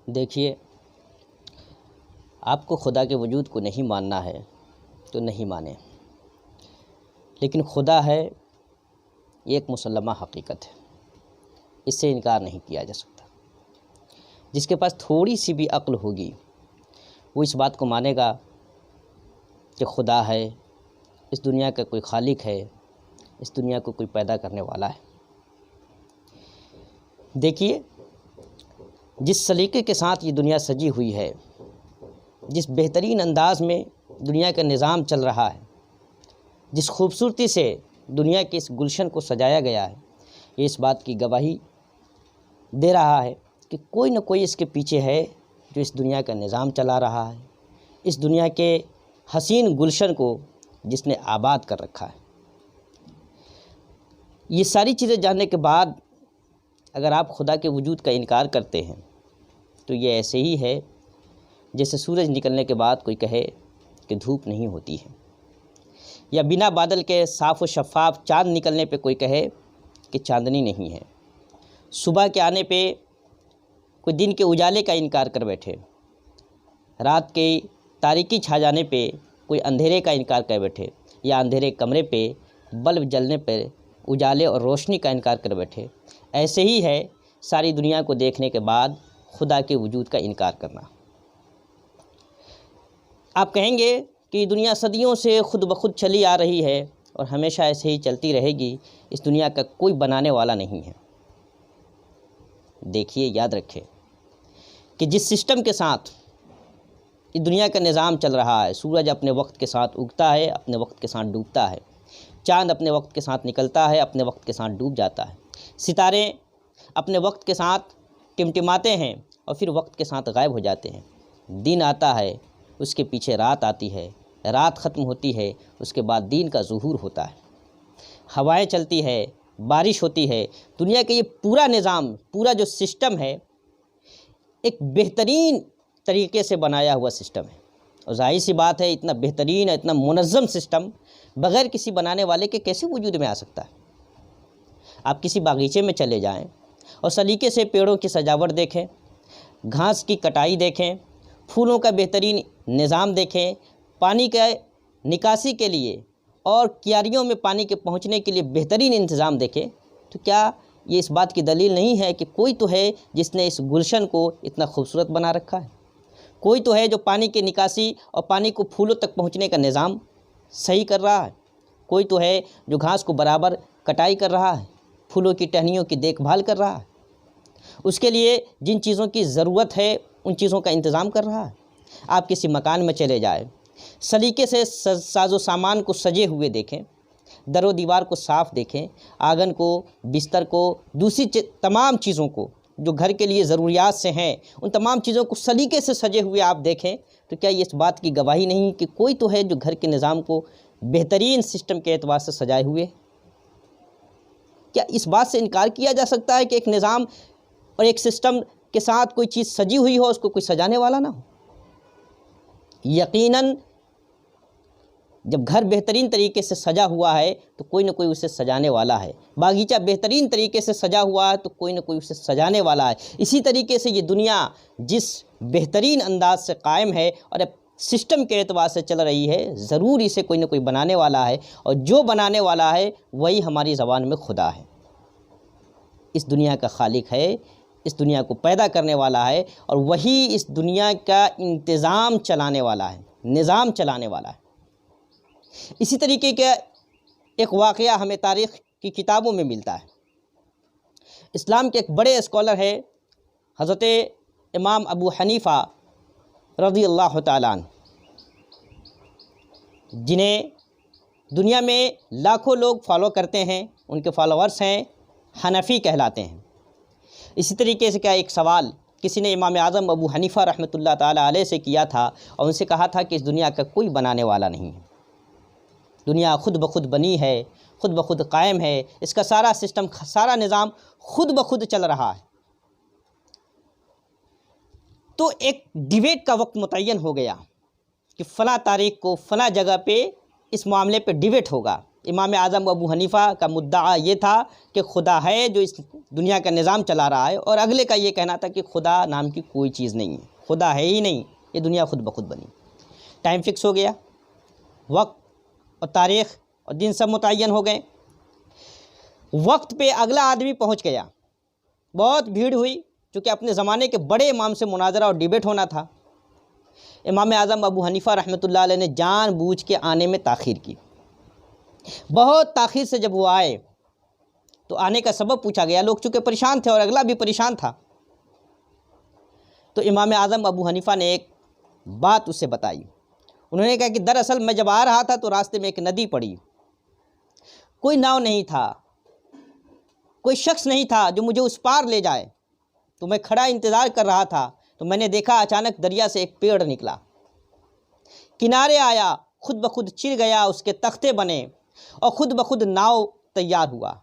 دیکھیے، آپ کو خدا کے وجود کو نہیں ماننا ہے تو نہیں مانیں، لیکن خدا ہے یہ ایک مسلمہ حقیقت ہے، اس سے انکار نہیں کیا جا سکتا۔ جس کے پاس تھوڑی سی بھی عقل ہوگی وہ اس بات کو مانے گا کہ خدا ہے، اس دنیا کا کوئی خالق ہے، اس دنیا کو کوئی پیدا کرنے والا ہے۔ دیکھیے، جس سلیقے کے ساتھ یہ دنیا سجی ہوئی ہے، جس بہترین انداز میں دنیا کا نظام چل رہا ہے، جس خوبصورتی سے دنیا کے اس گلشن کو سجایا گیا ہے، یہ اس بات کی گواہی دے رہا ہے کہ کوئی نہ کوئی اس کے پیچھے ہے جو اس دنیا کا نظام چلا رہا ہے، اس دنیا کے حسین گلشن کو جس نے آباد کر رکھا ہے۔ یہ ساری چیزیں جاننے کے بعد اگر آپ خدا کے وجود کا انکار کرتے ہیں تو یہ ایسے ہی ہے جیسے سورج نکلنے کے بعد کوئی کہے کہ دھوپ نہیں ہوتی ہے، یا بنا بادل کے صاف و شفاف چاند نکلنے پہ کوئی کہے کہ چاندنی نہیں ہے، صبح کے آنے پہ کوئی دن کے اجالے کا انکار کر بیٹھے، رات کے تاریکی چھا جانے پہ کوئی اندھیرے کا انکار کر بیٹھے، یا اندھیرے کمرے پہ بلب جلنے پہ اجالے اور روشنی کا انکار کر بیٹھے۔ ایسے ہی ہے ساری دنیا کو دیکھنے کے بعد خدا کے وجود کا انکار کرنا۔ آپ کہیں گے کہ یہ دنیا صدیوں سے خود بخود چلی آ رہی ہے اور ہمیشہ ایسے ہی چلتی رہے گی، اس دنیا کا کوئی بنانے والا نہیں ہے۔ دیکھیے، یاد رکھیں کہ جس سسٹم کے ساتھ اس دنیا کا نظام چل رہا ہے، سورج اپنے وقت کے ساتھ اگتا ہے، اپنے وقت کے ساتھ ڈوبتا ہے، چاند اپنے وقت کے ساتھ نکلتا ہے، اپنے وقت کے ساتھ ڈوب جاتا ہے، ستارے اپنے وقت کے ساتھ ٹمٹماتے ہیں اور پھر وقت کے ساتھ غائب ہو جاتے ہیں، دن آتا ہے، اس کے پیچھے رات آتی ہے، رات ختم ہوتی ہے، اس کے بعد دن کا ظہور ہوتا ہے، ہوائیں چلتی ہے، بارش ہوتی ہے۔ دنیا کا یہ پورا نظام، پورا جو سسٹم ہے، ایک بہترین طریقے سے بنایا ہوا سسٹم ہے، اور ظاہر سی بات ہے اتنا بہترین اور اتنا منظم سسٹم بغیر کسی بنانے والے کے کیسے وجود میں آ سکتا ہے؟ آپ کسی باغیچے میں چلے جائیں اور سلیقے سے پیڑوں کی سجاوٹ دیکھیں، گھاس کی کٹائی دیکھیں، پھولوں کا بہترین نظام دیکھیں، پانی کے نکاسی کے لیے اور کیاریوں میں پانی کے پہنچنے کے لیے بہترین انتظام دیکھیں، تو کیا یہ اس بات کی دلیل نہیں ہے کہ کوئی تو ہے جس نے اس گلشن کو اتنا خوبصورت بنا رکھا ہے؟ کوئی تو ہے جو پانی کی نکاسی اور پانی کو پھولوں تک پہنچنے کا نظام صحیح کر رہا ہے، کوئی تو ہے جو گھاس کو برابر کٹائی کر رہا ہے، پھولوں کی ٹہنیوں کی دیکھ بھال کر رہا ہے، اس کے لیے جن چیزوں کی ضرورت ہے ان چیزوں کا انتظام کر رہا ہے۔ آپ کسی مکان میں چلے جائیں، سلیقے سے ساز و سامان کو سجے ہوئے دیکھیں، در و دیوار کو صاف دیکھیں، آنگن کو، بستر کو، دوسری تمام چیزوں کو جو گھر کے لیے ضروریات سے ہیں، ان تمام چیزوں کو سلیقے سے سجے ہوئے آپ دیکھیں، تو کیا یہ اس بات کی گواہی نہیں کہ کوئی تو ہے جو گھر کے نظام کو بہترین سسٹم کے اعتبار سے سجائے ہوئے؟ کیا اس بات سے انکار کیا جا سکتا ہے کہ ایک نظام اور ایک سسٹم کے ساتھ کوئی چیز سجی ہوئی ہو، اس کو کوئی سجانے والا نہ ہو؟ یقیناً جب گھر بہترین طریقے سے سجا ہوا ہے تو کوئی نہ کوئی اسے سجانے والا ہے، باغیچہ بہترین طریقے سے سجا ہوا ہے تو کوئی نہ کوئی اسے سجانے والا ہے۔ اسی طریقے سے یہ دنیا جس بہترین انداز سے قائم ہے اور اب سسٹم کے اعتبار سے چل رہی ہے، ضرور اسے کوئی نہ کوئی بنانے والا ہے، اور جو بنانے والا ہے وہی ہماری زبان میں خدا ہے، اس دنیا کا خالق ہے، اس دنیا کو پیدا کرنے والا ہے، اور وہی اس دنیا کا انتظام چلانے والا ہے، نظام چلانے والا ہے۔ اسی طریقے کا ایک واقعہ ہمیں تاریخ کی کتابوں میں ملتا ہے۔ اسلام کے ایک بڑے اسکالر ہے حضرت امام ابو حنیفہ رضی اللہ تعالیٰ عنہ، جنہیں دنیا میں لاکھوں لوگ فالو کرتے ہیں، ان کے فالوورز ہیں، حنفی کہلاتے ہیں۔ اسی طریقے سے کیا ایک سوال کسی نے امام اعظم ابو حنیفہ رحمۃ اللہ تعالیٰ علیہ سے کیا تھا، اور ان سے کہا تھا کہ اس دنیا کا کوئی بنانے والا نہیں ہے، دنیا خود بخود بنی ہے، خود بخود قائم ہے، اس کا سارا سسٹم، سارا نظام خود بخود چل رہا ہے۔ تو ایک ڈیبیٹ کا وقت متعین ہو گیا کہ فلاں تاریخ کو فلاں جگہ پہ اس معاملے پہ ڈیبیٹ ہوگا، امام اعظم ابو حنیفہ کا مدعا یہ تھا کہ خدا ہے جو اس دنیا کا نظام چلا رہا ہے، اور اگلے کا یہ کہنا تھا کہ خدا نام کی کوئی چیز نہیں ہے، خدا ہے ہی نہیں، یہ دنیا خود بخود بنی۔ ٹائم فکس ہو گیا، وقت اور تاریخ اور دن سب متعین ہو گئے۔ وقت پہ اگلا آدمی پہنچ گیا، بہت بھیڑ ہوئی، چونکہ اپنے زمانے کے بڑے امام سے مناظرہ اور ڈیبیٹ ہونا تھا۔ امام اعظم ابو حنیفہ رحمۃ اللہ علیہ نے جان بوجھ کے آنے میں تاخیر کی۔ بہت تاخیر سے جب وہ آئے تو آنے کا سبب پوچھا گیا، لوگ چونکہ پریشان تھے اور اگلا بھی پریشان تھا، تو امام اعظم ابو حنیفہ نے ایک بات اسے بتائی۔ انہوں نے کہا کہ دراصل میں جب آ رہا تھا تو راستے میں ایک ندی پڑی، کوئی ناؤ نہیں تھا، کوئی شخص نہیں تھا جو مجھے اس پار لے جائے، تو میں کھڑا انتظار کر رہا تھا، تو میں نے دیکھا اچانک دریا سے ایک پیڑ نکلا، کنارے آیا، خود بخود چر گیا، اس کے تختے بنے اور خود بخود ناؤ تیار ہوا۔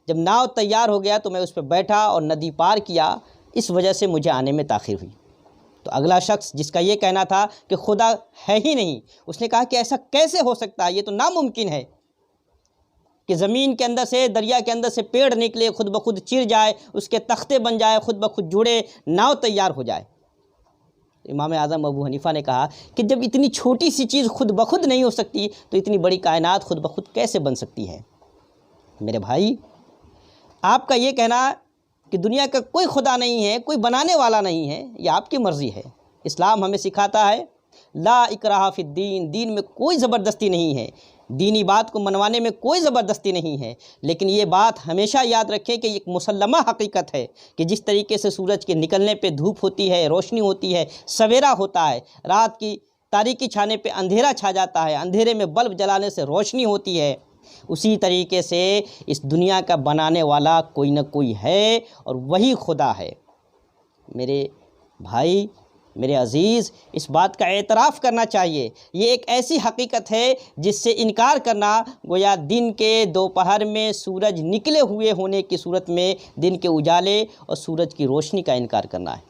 جب ناؤ تیار ہو گیا تو میں اس پہ بیٹھا اور ندی پار کیا، اس وجہ سے مجھے آنے میں تاخیر ہوئی۔ تو اگلا شخص جس کا یہ کہنا تھا کہ خدا ہے ہی نہیں، اس نے کہا کہ ایسا کیسے ہو سکتا ہے، یہ تو ناممکن ہے کہ زمین کے اندر سے، دریا کے اندر سے پیڑ نکلے، خود بخود چر جائے، اس کے تختے بن جائے، خود بخود جڑے، ناؤ تیار ہو جائے۔ امام اعظم ابو حنیفہ نے کہا کہ جب اتنی چھوٹی سی چیز خود بخود نہیں ہو سکتی تو اتنی بڑی کائنات خود بخود کیسے بن سکتی ہے؟ میرے بھائی، آپ کا یہ کہنا کہ دنیا کا کوئی خدا نہیں ہے، کوئی بنانے والا نہیں ہے، یہ آپ کی مرضی ہے۔ اسلام ہمیں سکھاتا ہے لا اکراہ فی الدین، دین میں کوئی زبردستی نہیں ہے، دینی بات کو منوانے میں کوئی زبردستی نہیں ہے، لیکن یہ بات ہمیشہ یاد رکھیں کہ ایک مسلمہ حقیقت ہے کہ جس طریقے سے سورج کے نکلنے پہ دھوپ ہوتی ہے، روشنی ہوتی ہے، سویرا ہوتا ہے، رات کی تاریکی چھانے پہ اندھیرا چھا جاتا ہے، اندھیرے میں بلب جلانے سے روشنی ہوتی ہے، اسی طریقے سے اس دنیا کا بنانے والا کوئی نہ کوئی ہے اور وہی خدا ہے۔ میرے بھائی، میرے عزیز، اس بات کا اعتراف کرنا چاہیے، یہ ایک ایسی حقیقت ہے جس سے انکار کرنا گویا دن کے دوپہر میں سورج نکلے ہوئے ہونے کی صورت میں دن کے اجالے اور سورج کی روشنی کا انکار کرنا ہے۔